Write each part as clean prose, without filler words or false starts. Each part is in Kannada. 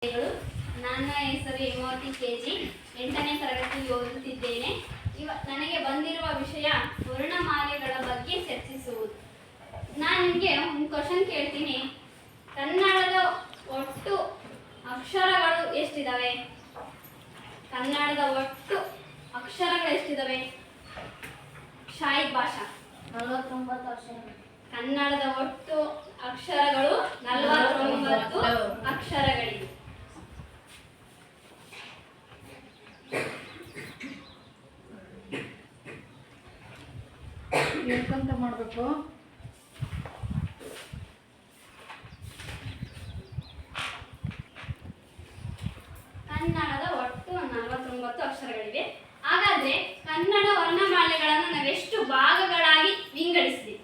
ನನ್ನ ಹೆಸರು ಹೇಮಾವತಿ ಕೆಜಿ 8ನೇ ತರಗತಿ ಓದುತ್ತಿದ್ದೇನೆ. ನನಗೆ ಬಂದಿರುವ ವಿಷಯ ವರ್ಣಮಾಲೆಗಳ ಬಗ್ಗೆ ಚರ್ಚಿಸುವುದು. ನಾನು ನಿಮಗೆ ಒಂದು ಕ್ವಶನ್ ಕೇಳ್ತೀನಿ. ಕನ್ನಡದ ಒಟ್ಟು ಅಕ್ಷರಗಳು ಎಷ್ಟಿದಾವೆ? ಕನ್ನಡದ ಒಟ್ಟು ಅಕ್ಷರಗಳು ಎಷ್ಟಿದಾವೆ? ಶಾಹಿದ್ ಭಾಷಾ 49 ಅಕ್ಷರಗಳು. ಕನ್ನಡದ ಒಟ್ಟು ಅಕ್ಷರಗಳು 49 ಅಕ್ಷರಗಳಿವೆ. ಎಂತ ಮಾಡಬೇಕು? ಕನ್ನಡದ ಒಟ್ಟು 49 ಅಕ್ಷರಗಳಿವೆ. ಹಾಗಾದ್ರೆ ಕನ್ನಡ ವರ್ಣಮಾಲೆಗಳನ್ನು ನಾವೆಷ್ಟು ಭಾಗಗಳಾಗಿ ವಿಂಗಡಿಸಿದೆ?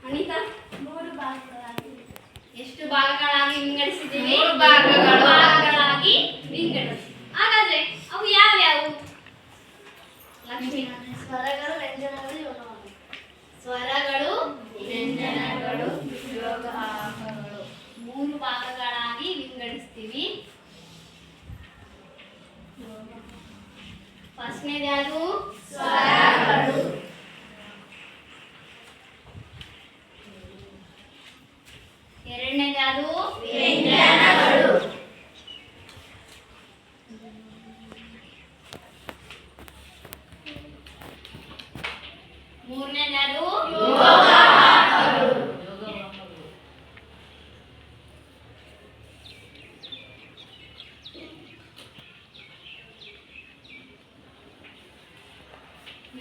ಅನಿತಾ, 3 ಭಾಗಗಳಾಗಿ. ಎಷ್ಟು ಭಾಗಗಳಾಗಿ ವಿಂಗಡಿಸಿದ್ದೀವಿ? 3 ಭಾಗಗಳಾಗಿ ವಿಂಗಡಿಸಿ. ಹಾಗಾದ್ರೆ ಅವು ಯಾವ್ಯಾವು? ಲಕ್ಷ್ಮೀ, ಸ್ವರಗಳು, ವ್ಯಂಜನಗಳು, ಯೋಗವಾಹಗಳು. ಸ್ವರಗಳು, ವ್ಯಂಜನಗಳು, ಯೋಗವಾಹಗಳು 3 ಭಾಗಗಳಾಗಿ ವಿಂಗಡಿಸ್ತೀವಿ. ಫಸ್ಟ್ನೇದು ಯಾವುದು? ಸ್ವರಗಳು. ಎರಡನೇದು ಯಾವುದು? ವ್ಯಂಜನಗಳು. ಮೂರನೇದು ಯಾವುದು? ಯೋಗವಾಹಗಳು.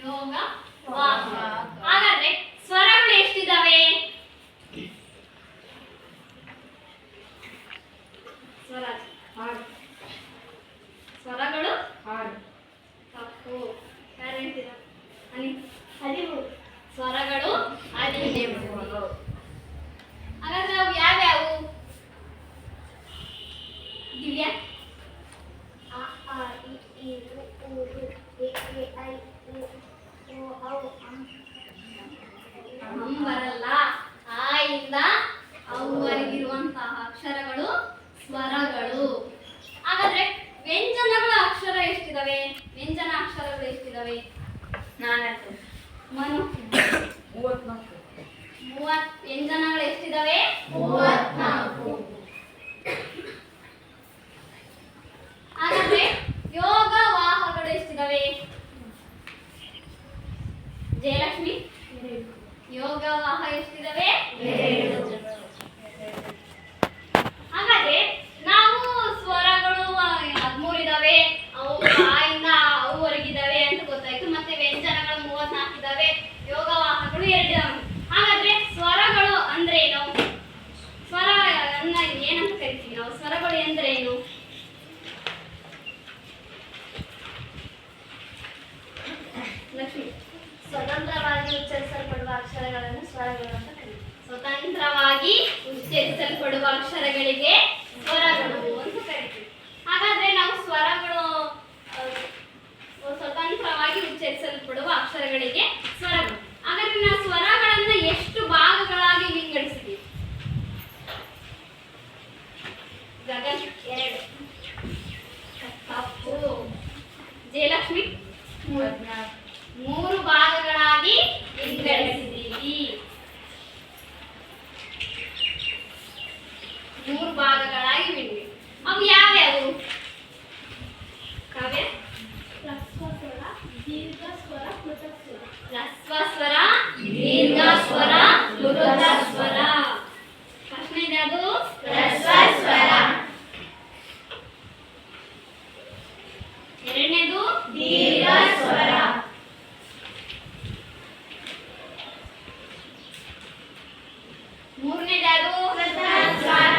ಯೋಗವಾಹ. ಹಾಗಾದ್ರೆ ಸ್ವರಗಳು ಎಷ್ಟಿದಾವೆ? ಸ್ವರಗಳು ತಪ್ಪು. ಯಾರು ಹೇಳ್ತೀರಾ? ಸ್ವರಗಳು 13. ಹಾಗಾದ್ರೆ ಅವು ಯಾವ್ಯಾವು? ದಿವ್ಯಾ, ಅ, ಆ, ಇ, ಈ, ಉ, ಊ, ಎ, ಐ, ಓ, ಔ, ಬರಲ್ಲ. ಆ ಇಂದ ಅವುವರೆಗಿರುವಂತಹ ಅಕ್ಷರಗಳು ಸ್ವರಗಳು. ಹಾಗಾದ್ರೆ ವ್ಯಂಜನಗಳ ಅಕ್ಷರ ಎಷ್ಟಿದಾವೆ? ವ್ಯಂಜನ ಅಕ್ಷರಗಳು ಎಷ್ಟಿದಾವೆ? 4. ಮನು, 30 ವ್ಯಂಜನಗಳು ಎಷ್ಟಿದಾವೆ? 34. ಹಾಗಾದ್ರೆ ಯೋಗವಾಹಗಳು ಎಷ್ಟಿದಾವೆ? ಜಯಲಕ್ಷ್ಮಿ, ಯೋಗವಾಹ ಎಷ್ಟಿದಾವೆ? 2. ಹಾಗಾದ್ರೆ ನಾವು ಸ್ವರಗಳು 13 ಇದಾವೆ, ಅವು ಬಾಯಿಂದ ಅವುವರೆಗಿದಾವೆ ಅಂತ ಗೊತ್ತಾಯ್ತು. ಮತ್ತೆ ವ್ಯಂಜನಗಳು 34 ಇದಾವೆ, ಯೋಗವಾಹಗಳು 2 ಇದಾವೆ. ಹಾಗಾದ್ರೆ ಸ್ವರಗಳು ಅಂದ್ರೆ ಏನು? ಸ್ವರ ಏನಂತ ಕರಿತೀವಿ ನಾವು? ಸ್ವರಗಳು ಅಂದ್ರೆ ಏನು? ಲಕ್ಷ್ಮಿ, ಸ್ವತಂತ್ರವಾಗಿ ಉಚ್ಚರಿಸಲ್ಪಡುವ ಅಕ್ಷರಗಳನ್ನು ಸ್ವರಗಳು ಅಂತ ಕರೀತಾರೆ. ಸ್ವತಂತ್ರವಾಗಿ ಉಚ್ಚರಿಸಲ್ಪಡುವ ಅಕ್ಷರಗಳಿಗೆ ಸ್ವರಗಳು ಅಂತ ಕರಿತೀವಿ. ಹಾಗಾದ್ರೆ ನಾವು ಸ್ವರಗಳು ಸ್ವತಂತ್ರವಾಗಿ ಉಚ್ಚರಿಸಲ್ಪಡುವ ಅಕ್ಷರಗಳಿಗೆ ಸ್ವರಗಳು. ಹಾಗಾದ್ರೆ ನಾವು ಸ್ವರಗಳನ್ನ ಎಷ್ಟು ಭಾಗಗಳಾಗಿ ವಿಂಗಡಿಸಿದ್ದೀವಿ? ಗಗನ್, 2. ತಪ್ಪು. ಜಯಲಕ್ಷ್ಮಿ, 3 ಭಾಗಗಳಾಗಿ ವಿಂಗಡಿಸಿದ್ದೀವಿ. 3 ಭಾಗಗಳಾಗಿ ವಿಂಗಡಿಸಿ. ಅವು ಯಾವ್ಯಾವು? ಕಾವ್ಯ, ಹ್ರಸ್ವ ಸ್ವರ, ದೀರ್ಘ ಸ್ವರ, ಪ್ಲುತ ಸ್ವರ. ಹ್ರಸ್ವ ಸ್ವರ, ದೀರ್ಘ ಸ್ವರ, ಪ್ಲುತ ಸ್ವರ. ಫಸ್ಟ್ನೇದು ಯಾವುದು? ಹ್ರಸ್ವ ಸ್ವರ. ಎರಡನೇದು ದೀರ್ಘ ಸ್ವರ. ಮೂರನೇದು ಯಾವುದು? ಪ್ಲುತ ಸ್ವರ.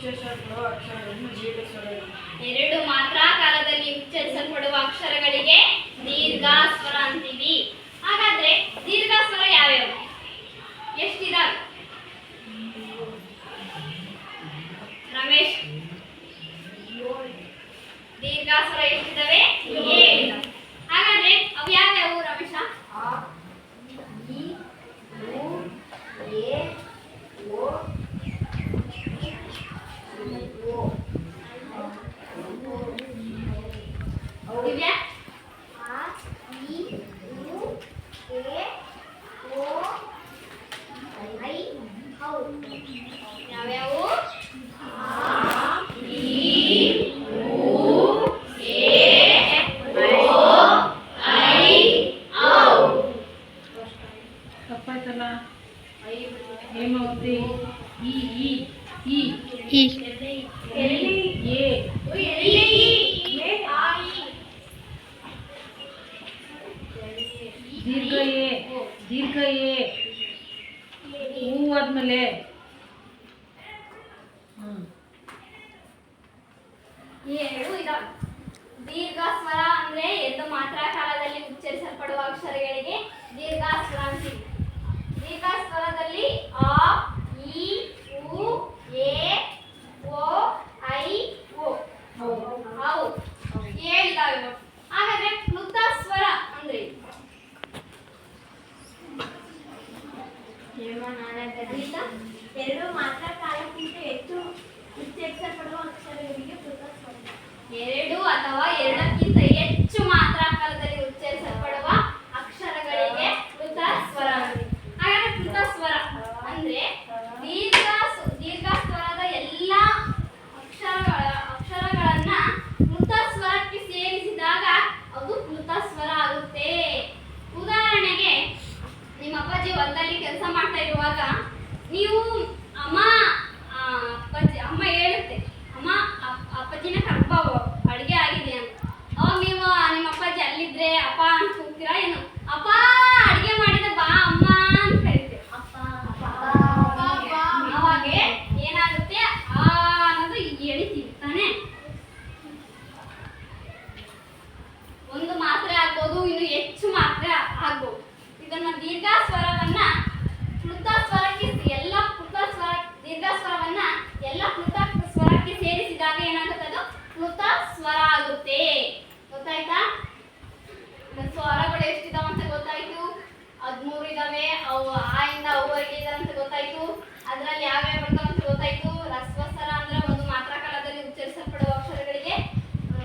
ಉಚ್ಚರಿಸಲ್ಪಡುವ ಅಕ್ಷರಗಳನ್ನು ದೀರ್ಘ ಸ್ವರಗಳು. ಎರಡು ಮಾತ್ರ ಕಾಲದಲ್ಲಿ ಉಚ್ಚರಿಸಲ್ಪಡುವ ಅಕ್ಷರಗಳಿಗೆ ದೀರ್ಘ ಸ್ವರ ಅಂತೀವಿ. ಹಾಗಾದ್ರೆ ದೀರ್ಘ ಸ್ವರ ಯಾವ್ಯಾವು? ಎಷ್ಟಿದಾವೆ ರಮೇಶ್? ದೀರ್ಘ ಸ್ವರ ಎಷ್ಟಿದಾವೆ? 7. ಹಾಗಾದ್ರೆ ಅವು ಯಾವ್ಯಾವು ರಮೇಶ? ಆ ಇ ಉ ಎ ಓ ದಿವ್ಯಾ? ಆ ಇ ಉ ಎ ಓ ಐ ಔ. ಯಾವ್ಯಾವು? ತಪ್ಪಾಯ್ತಲ್ಲ. ಹೇಮಾವತಿ ಈ ಈ ಈ ಎ ದೀರ್ಘ ಎ ದೀರ್ಘ ಎ ಹೂ ಆದ್ಮೇಲೆ ಎರಡು ಇದಾವೆ. ದೀರ್ಘ ಸ್ವರ ಅಂದ್ರೆ ಎರಡು ಮಾತ್ರ ಕಾಲದಲ್ಲಿ ಉಚ್ಚರಿಸಲ್ಪಡುವ ಅಕ್ಷರಗಳಿಗೆ ದೀರ್ಘ ಸ್ವರ ಅಂತೀವಿ. ದೀರ್ಘ ಸ್ವರದಲ್ಲಿ ಆ ಇ ಉ ಎ ಓ ಐ ಓ ಅವು 7 ಇದಾವೆ. ಹಾಗಾದ್ರೆ ಪ್ಲುತ ಸ್ವರ ಅಂದ್ರೆ ಎರಡು ಮಾತ್ರ ಕಾಲಕ್ಕಿಂತ ಹೆಚ್ಚು ಉಚ್ಚರಿಸಲ್ಪಡುವ ಅಕ್ಷರಗಳಿಗೆ ಪ್ಲುತ ಸ್ವರ. ಎರಡು ಅಥವಾ ಎರಡಕ್ಕಿಂತ ಹೆಚ್ಚು ಮಾತ್ರ ಕಾಲದಲ್ಲಿ ಉಚ್ಚರಿಸಲ್ಪಡುವ ಅಕ್ಷರಗಳಿಗೆ ಪ್ಲುತ ಸ್ವರ ಅಂತೀವಿ. ಹಾಗಾದ್ರೆ ಪ್ಲುತ ಸ್ವರ ಅಂದ್ರೆ ದೀರ್ಘ ಸ್ವರದ ಎಲ್ಲ ಅಕ್ಷರಗಳನ್ನ ಪ್ಲುತ ಸ್ವರಕ್ಕೆ ಸೇರಿಸಿದಾಗ ಅದು ಪ್ಲುತ ಸ್ವರ ಆಗುತ್ತೆ. ಉದಾಹರಣೆಗೆ ನಿಮ್ಮ ಅಪ್ಪಾಜಿ ಹೊಲದಲ್ಲಿ ಕೆಲಸ ಮಾಡ್ತಾ ಇರುವಾಗ ನೀವು ಅಮ್ಮ ಅಪ್ಪಾಜಿ ಅಮ್ಮ ಹೇಳುತ್ತೆ, ಅಮ್ಮ ಅಪ್ಪಾಜಿನ ಕರ್ಕೊ ಅಡುಗೆ ಆಗಿದೆ ಅಂತ. ಅವಾಗ ನೀವು ನಿಮ್ಮ ಅಪ್ಪಾಜಿ ಅಲ್ಲಿದ್ರೆ ಅಪ್ಪ ಅಂತ ಕೂಗ್ತೀರಾ ಏನು? ಅಪ್ಪ ಅಡುಗೆ ಮಾಡಿದ ಬಾ ಅಮ್ಮ ಅಂತ ಕರಿತೀವಿ. ಅವಾಗ ಏನಾಗುತ್ತೆ? ಅನ್ನೋದು ಎಳಿತೀವಿ ತಾನೆ. ಒಂದು ಮಾತ್ರೆ ಆಗ್ಬೋದು, ಇನ್ನು ಹೆಚ್ಚು ಮಾತ್ರೆ ಆಗ್ಬೋದು. ಇದನ್ನ ದೀರ್ಘ ಸ್ವರವನ್ನ ಪ್ಲುತ ಸ್ವರಕ್ಕೆ ದೀರ್ಘ ಸ್ವರವನ್ನ ಎಲ್ಲ ಪ್ಲುತ ಸ್ವರಕ್ಕೆ ಸೇರಿಸಿದಾಗ ಏನಾಗುತ್ತೆ? ಅದು ಪ್ಲುತ ಸ್ವರ ಆಗುತ್ತೆ. ಗೊತ್ತಾಯ್ತಾ? ಸ್ವರಗಳು ಎಷ್ಟಿದಾವ ಅಂತ ಗೊತ್ತಾಯ್ತು. 13 ಇದಾವೆ. ಅವು ಆ ಇಂದ ಅವರೆಗೆ ಇದಾವೆ ಅಂತ ಗೊತ್ತಾಯ್ತು. ಅದರಲ್ಲಿ ಯಾವ್ಯಾವ ಬರ್ತಾವ ಅಂತ ಗೊತ್ತಾಯ್ತು. ರಸ್ವ ಸ್ವರ ಅಂದ್ರೆ ಒಂದು ಮಾತ್ರ ಕಾಲದಲ್ಲಿ ಉಚ್ಚರಿಸಲ್ಪಡುವ ಅಕ್ಷರಗಳಿಗೆ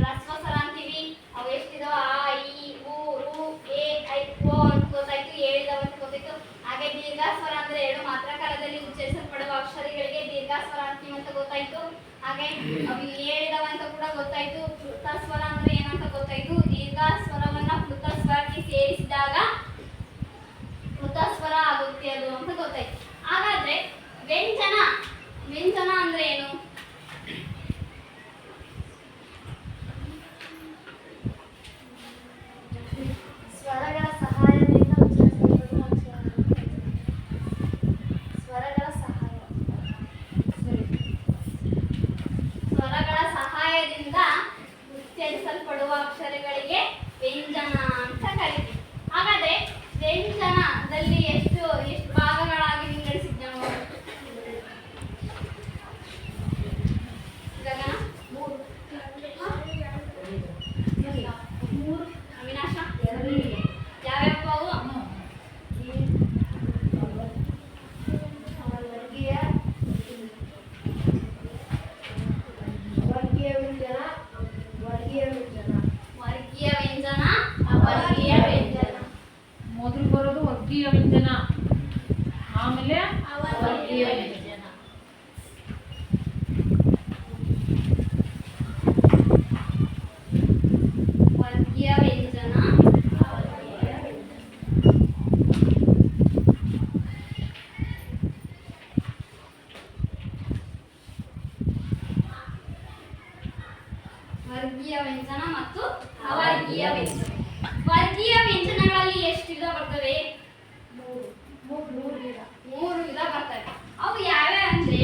ರಸ್ವ ಸ್ವರ ಅಂತೀವಿ. ಅವು ಎಷ್ಟಿದಾವ? ಆ ಇ ಉ ರು ಎ ಐ ಓ ಅಂತ ಗೊತ್ತಾಯ್ತು. 7 ಇದಾವೆ ಅಂತ ಗೊತ್ತಾಯ್ತು. ಹಾಗೆ ದೀರ್ಘ ಸ್ವರ ಅಂದ್ರೆ ಎರಡು ಮಾತ್ರ ಕಾಲದಲ್ಲಿ ಉಚ್ಚರಿಸಲ್ಪಡುವ ಅಕ್ಷರಗಳಿಗೆ ದೀರ್ಘ ಸ್ವರ ಅಂತೀವಿ ಅಂತ ಗೊತ್ತಾಯ್ತು. ಹಾಗೆ ಅವು 7 ಇದಾವೆ ಅಂತ ಕೂಡ ಗೊತ್ತಾಯ್ತು. ಪ್ಲುತ ಸ್ವರ ಅಂದ್ರೆ ಏನಂತ ಗೊತ್ತಾಯ್ತು. ದೀರ್ಘ ಸ್ವರವನ್ನ ಪ್ಲುತ ಸ್ವರಕ್ಕೆ ಸೇರಿಸಿದಾಗ ಪ್ಲುತ ಸ್ವರ ಆಗುತ್ತೆ ಅದು ಅಂತ ಗೊತ್ತಾಯ್ತು. ಹಾಗಾದ್ರೆ ವ್ಯಂಜನ ಅಂದ್ರೆ ಏನು? ಸ್ವರಗಳ ಸಹಾಯದಿಂದ ಉಚ್ಚರಿಸಲ್ಪಡುವ ಅಕ್ಷರಗಳು. ಸ್ವರಗಳ ಸಹಾಯ. ಸ್ವರಗಳ ಸಹಾಯದಿಂದ ಉಚ್ಚರಿಸಲ್ಪಡುವ ಅಕ್ಷರಗಳಿಗೆ ವ್ಯಂಜನ ಅಂತ ಕರಿತೀವಿ. ಹಾಗಾದ್ರೆ ವ್ಯಂಜನದಲ್ಲಿ ಎಷ್ಟು ಭಾಗಗಳಾಗಿ ವಿಂಗಡಿಸಿದ್ದೆ ನಾವು? ಗಗನ? 3. ಅವಿನಾಶ? ಯಾವ್ಯಾವ ಅವು? ವರ್ಗೀಯ ವ್ಯಂಜನ, ವರ್ಗೀಯ ವ್ಯಂಜನ. ವರ್ಗೀಯ ವ್ಯಂಜನ, ಅವರ್ಗೀಯ ವ್ಯಂಜನ. ಮೊದಲು ಬರೋದು ವರ್ಗೀಯ ವ್ಯಂಜನ, ಆಮೇಲೆ ವರ್ಗೀಯ ವ್ಯಂಜನ. ವರ್ಗೀಯ ವ್ಯಂಜನ, ವರ್ಗೀಯ ವ್ಯಂಜನ ಮತ್ತು ಅವರ್ಗೀಯ ವ್ಯಂಜನ. ವರ್ಗೀಯ ವ್ಯಂಜನಗಳಲ್ಲಿ ಎಷ್ಟು ವಿಧ ಬರ್ತವೆ? 3 ವಿಧ ಬರ್ತವೆ. ಅವು ಯಾವ್ಯಾವ ಅಂದ್ರೆ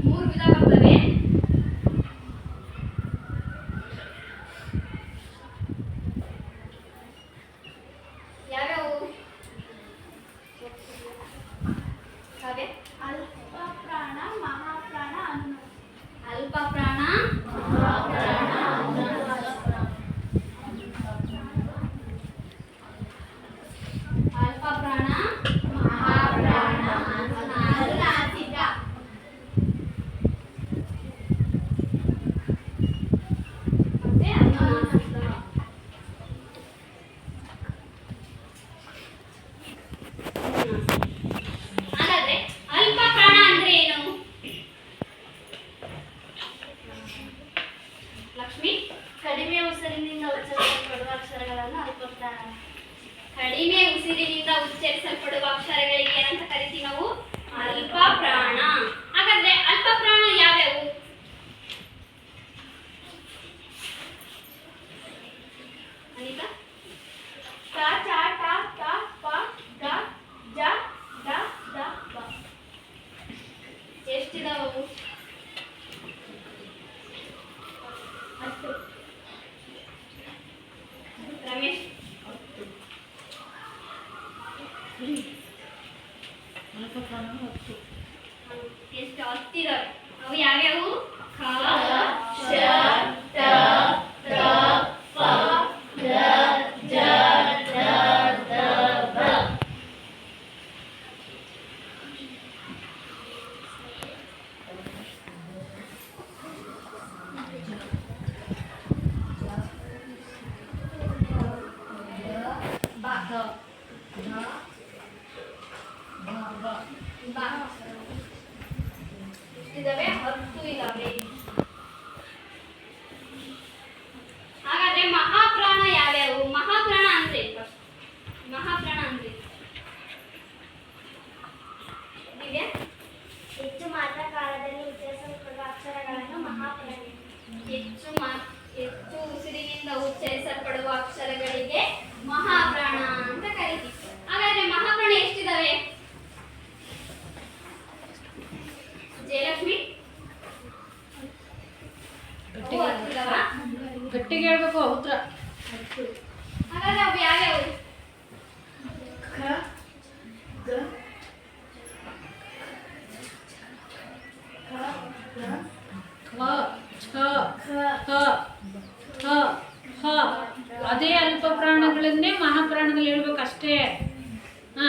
3 ವಿಧ ಬರ್ತವೆ. ಕಡಿಮೆ ಉಸಿರಿನಿಂದ ಉಚ್ಚರಿಸಲ್ಪಡುವ ಅಕ್ಷರಗಳಿಗೆ ಏನಂತ ಕರಿತೀವಿ ನಾವು? ಅಲ್ಪ ಪ್ರಾಣ. ಹಾಗಾದ್ರೆ ಅಲ್ಪ ಪ್ರಾಣ ಯಾವ್ಯಾವು? ಅನಿತಾ? ಟ ಚ ಟ ತ ಪ ಗ ಜ ಡ ದ ಬ. ಎಷ್ಟಿದಾವು? 10. ರಮೇಶ್? ಅಲ್ಪ ಪ್ರಾಣ 10. ಎಷ್ಟು? 10 ಇದಾವೆ. ಅವು ಯಾವ್ಯಾವು? ಕ ಶ ಟ ತ ಪ ಗ ಜ ಡ ದ ಬ. ಎಷ್ಟಿದಾವೆ? 10 ಇದಾವೆ. ಹಾಗಾದ್ರೆ ಮಹಾಪ್ರಾಣ ಯಾವ್ಯಾವು? ಮಹಾಪ್ರಾಣ ಅಂದ್ರೆ ಮಹಾಪ್ರಾಣ ಅಂದ್ರೆ ದಿವ್ಯಾ? ಹೆಚ್ಚು ಮಾತ್ರ ಕಾಲದಲ್ಲಿ ಉಚ್ಚರಿಸಲ್ಪಡುವ ಅಕ್ಷರಗಳನ್ನು ಮಹಾಪ್ರಾಣ. ಹೆಚ್ಚು ಉಸಿರಿನಿಂದ ಉಚ್ಚರಿಸಲ್ಪಡುವ ಅಕ್ಷರಗಳಿಗೆ ಮಹಾಪ್ರಾಣ ಅಂತ ಕರಿತೀವಿ. ಹಾಗಾದ್ರೆ ಮಹಾಪ್ರಾಣ ಎಷ್ಟಿದಾವೆ? ಜಯಲಕ್ಷ್ಮಿ? ಅವು 10 ಇದಾವಾ? ಗಟ್ಟಿಗೆ ಹೇಳ್ಬೇಕು ಉತ್ತರ. ಹಾಗಾದ್ರೆ ಅವು ಯಾವ್ಯಾವು? ಕ ಗ ಕ ಗ ಕ ಛ ಕ ಹ ಹ. ಅದೇ ಅಲ್ಪ ಪ್ರಾಣಗಳನ್ನೇ ಮಹಾಪ್ರಾಣದಲ್ಲಿ ಹೇಳ್ಬೇಕಷ್ಟೇ. ಹಾ,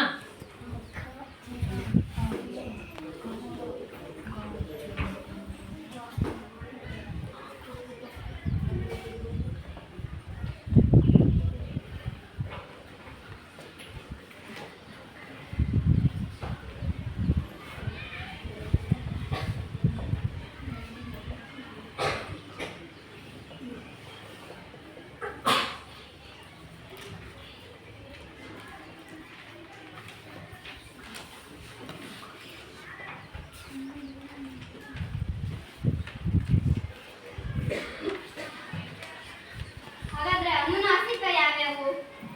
ಹಾಗಾದ್ರೆ ಅನುನಾಸಿಕ ಯಾವ್ಯಾವು?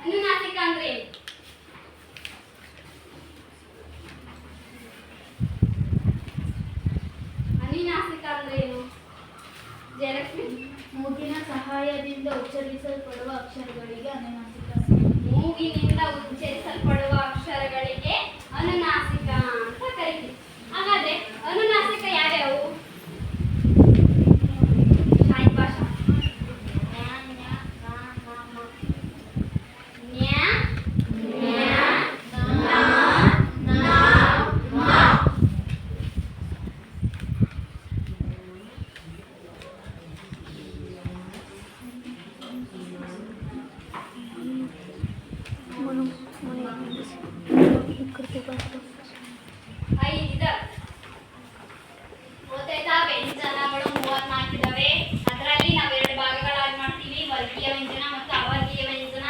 ಅನುನಾಸಿಕ ಅಂದ್ರೆ ಏನು? ಅನುನಾಸಿಕ ಅಂದ್ರೆ ಏನು? ಜಯಲಕ್ಷ್ಮಿ? ಮೂಗಿನ ಸಹಾಯದಿಂದ ಉಚ್ಚರಿಸಲ್ಪಡುವ ಅಕ್ಷರಗಳಿಗೆ ಅನುನಾಸಿಕ. ಮೂಗಿನಿಂದ ಉಚ್ಚರಿಸಲ್ಪಡುವ ಅಕ್ಷರಗಳಿಗೆ ಅನುನಾಸಿಕ ಅಂತ ಕರಿತೀವಿ. ಹಾಗಾದ್ರೆ ಅನುನಾಸಿಕ ಯಾವ್ಯಾವು? ಶಾಹಿದ್ ಭಾಷಾ? ನ್ಯಾ ಐದಿದಾವೆ. ಗೊತ್ತಾಯ್ತಾ? ವ್ಯಂಜನಗಳು 34 ಇದಾವೆ. ಅದರಲ್ಲಿ ನಾವು 2 ಭಾಗಗಳಾಗಿ ಮಾಡ್ತೀವಿ, ವರ್ಗೀಯ ವ್ಯಂಜನ ಮತ್ತು ಅವರ್ಗೀಯ ವ್ಯಂಜನ.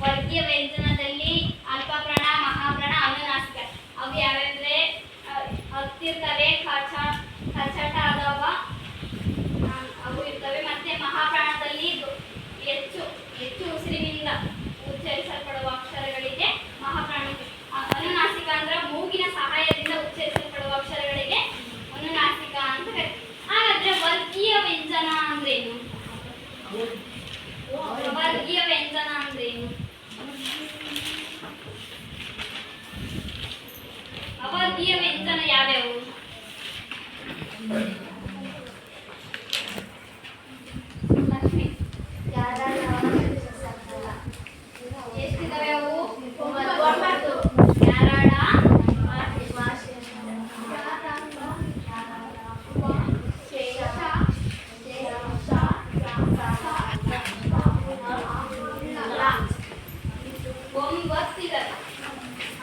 ವರ್ಗೀಯ ವ್ಯಂಜನದಲ್ಲಿ ಅಲ್ಪಪ್ರಾಣ, ಮಹಾಪ್ರಾಣ, ಅನುನಾಸಿಕ. ಅವು ಯಾವ್ಯಾವಂದ್ರೆ ಹತ್ತಿರ್ತವೆ, ಕಚಟ ಅದಾವ, ಅವು ಇರ್ತವೆ. ಮತ್ತೆ ಮಹಾಪ್ರಾಣದಲ್ಲಿ ಹೆಚ್ಚು ಉಸಿರಿನಿಂದ ಉಚ್ಚರಿಸಲ್ಪಡುವ ಅಕ್ಷರಗಳಿಗೆ ಮಹಾಪ್ರಾಣ. ಅನುನಾಸಿಕ ಅಂದ್ರೆ ಮೂಗಿನ ಸಹಾಯದಿಂದ ಉಚ್ಚರಿಸಲ್ಪಡುವ ಅಕ್ಷರಗಳಿಗೆ ಅನುನಾಸಿಕ ಅಂತ ಕರೀತೀವಿ. ಹಾಗಾದ್ರೆ ವರ್ಗೀಯ ವ್ಯಂಜನ ಅಂದ್ರೇನು? ವರ್ಗೀಯ ವ್ಯಂಜನ ಅಂದ್ರೇನು? ಅವರ್ಗೀಯ ವ್ಯಂಜನ ಯಾವ್ಯಾವು? ಲಕ್ಷ್ಮಿ? ಎಷ್ಟಿದಾವೆ ಅವು? 9. ಯಾರಾಡ? ಒಂಬತ್ತಿದಾವೆ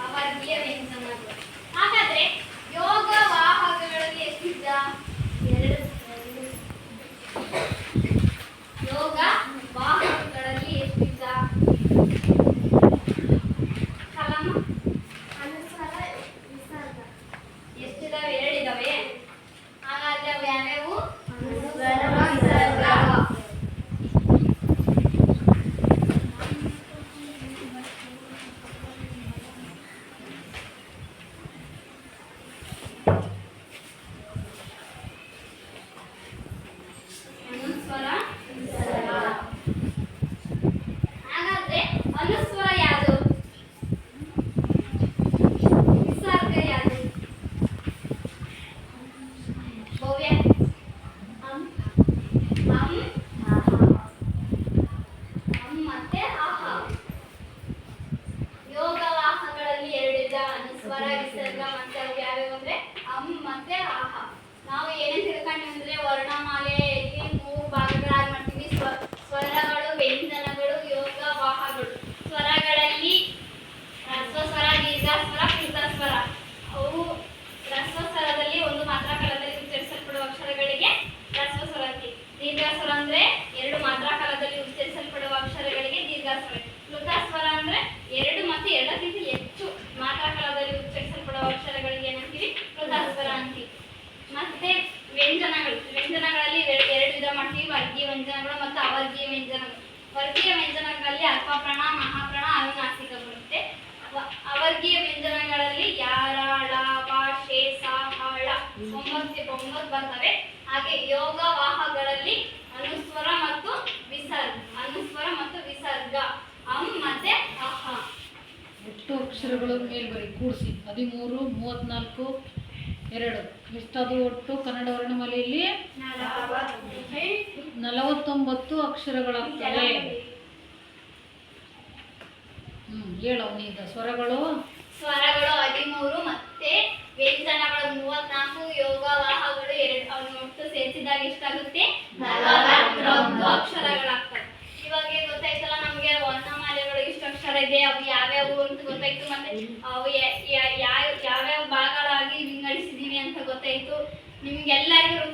ಅವರ್ಗೀಯ ವ್ಯಂಜನಗಳು. ಹಾಗಾದ್ರೆ ಯೋಗ ವಾಹಕಗಳಲ್ಲಿ ಎಷ್ಟಿದ್ದ? 2. ಯೋಗ ವಾಹಕಗಳಲ್ಲಿ ಎಷ್ಟಿದ್ದ? ಸ್ವರ ವಿಸರ್ಗ ಮತ್ತೆ ಅವು ಯಾವ್ಯಾವು ಅಂದ್ರೆ ಮತ್ತೆ ಆಹ. ನಾವು ಏನೇ ತಿಳ್ಕೊಂಡ್ವಿ ಅಂದ್ರೆ ವರ್ಣಮಾಲೆಯಲ್ಲಿ 3 ಭಾಗಗಳಾಗಿ ಮಾಡ್ತೀವಿ. ಸ್ವರಗಳು, ವ್ಯಂಜನಗಳು, ಯೋಗ ವಾಹಗಳು. ಸ್ವರಗಳಲ್ಲಿ ಹ್ರಸ್ವ ಸ್ವರ, ದೀರ್ಘ ಸ್ವರ, ಪೂರ್ಣ ಸ್ವರ. ಅವು ಹ್ರಸ್ವ ಸ್ವರದಲ್ಲಿ ಒಂದು ಮಾತ್ರಾ ಕಾಲದಲ್ಲಿ ಉಚ್ಚರಿಸಲ್ಪಡುವ ಅಕ್ಷರಗಳಿಗೆ ಹ್ರಸ್ವ ಸ್ವರ ಅಂತೀವಿ. ದೀರ್ಘ ಸ್ವರ ಅಂದ್ರೆ 2 ಮಾತ್ರಾ ಕಾಲದಲ್ಲಿ ಉಚ್ಚರಿಸಲ್ಪಡುವ ಅಕ್ಷರಗಳಿಗೆ ದೀರ್ಘ ಸ್ವರ. ಪ್ಲುತ ಸ್ವರ ಅಂದ್ರೆ 2 ಮತ್ತು 2ಕ್ಕಿಂತ ಹೆಚ್ಚು ಮಾತ್ರಾ ಕಾಲದಲ್ಲಿ ಉಚ್ಚರಿಸಲ್ಪಡುವ ಅಕ್ಷರಗಳಿಗೆ ಏನಂತೀವಿ? ಪ್ಲುತ ಸ್ವರ ಅಂತೀವಿ. ಮತ್ತೆ ವ್ಯಂಜನಗಳಲ್ಲಿ 2 ವಿಧ ಮಾಡ್ತೀವಿ: ವರ್ಗೀಯ ವ್ಯಂಜನಗಳು ಮತ್ತು ಅವರ್ಗೀಯ ವ್ಯಂಜನಗಳು. ವರ್ಗೀಯ ವ್ಯಂಜನಗಳಲ್ಲಿ ಅಲ್ಪಪ್ರಾಣ, ಮಹಾಪ್ರಾಣ, ಅನುನಾಸಿಕ ಬರುತ್ತೆ. ಅವರ್ಗೀಯ ವ್ಯಂಜನಗಳಲ್ಲಿ ಯಾರ, ಳ, ವ, ಶೇ, ಸ, ಹ, ಳ 9 ಬರ್ತವೆ. ಹಾಗೆ ಯೋಗವಾಹಗಳಲ್ಲಿ ಅನುಸ್ವರ ಮತ್ತು ವಿಸರ್ಗ, ಮತ್ತೆ ಅಹ. ಒಟ್ಟು ಅಕ್ಷರಗಳು ಮೇಲ್ಬರಿ ಕೂಡಿಸಿ 13, 34, 2 ಎಷ್ಟದು ಒಟ್ಟು ಕನ್ನಡ ವರ್ಣಮಾಲೆಯಲ್ಲಿ 49 ಅಕ್ಷರಗಳಾಗ್ತವೆ. ಹೇಳವನೀಗ ಸ್ವರಗಳು 13 ಮತ್ತೆ ವ್ಯಂಜನಗಳು 34, ಯೋಗವಾಹಗಳು 2. ಅವನ್ನ ಒಟ್ಟು ಸೇರಿಸಿದಾಗ ಎಷ್ಟಾಗುತ್ತೆ? 41 ಅಕ್ಷರಗಳಾಗ್ತವೆ. ಇವಾಗ ಗೊತ್ತಾಯ್ತಲ್ಲ ನಮ್ಗೆ ವರ್ಣಮಾಲೆಗಳು ಇಷ್ಟು ಅಕ್ಷರ ಇದೆ, ಅವು ಯಾವ್ಯಾವು ಅಂತ ಗೊತ್ತಾಯ್ತು. ಮತ್ತೆ ಅವು ಯಾವ್ಯಾವ ಭಾಗಗಳಾಗಿ ವಿಂಗಡಿಸಿದೀವಿ ಅಂತ ಗೊತ್ತಾಯ್ತು. ನಿಮ್ಗೆಲ್ಲರಿಗೂ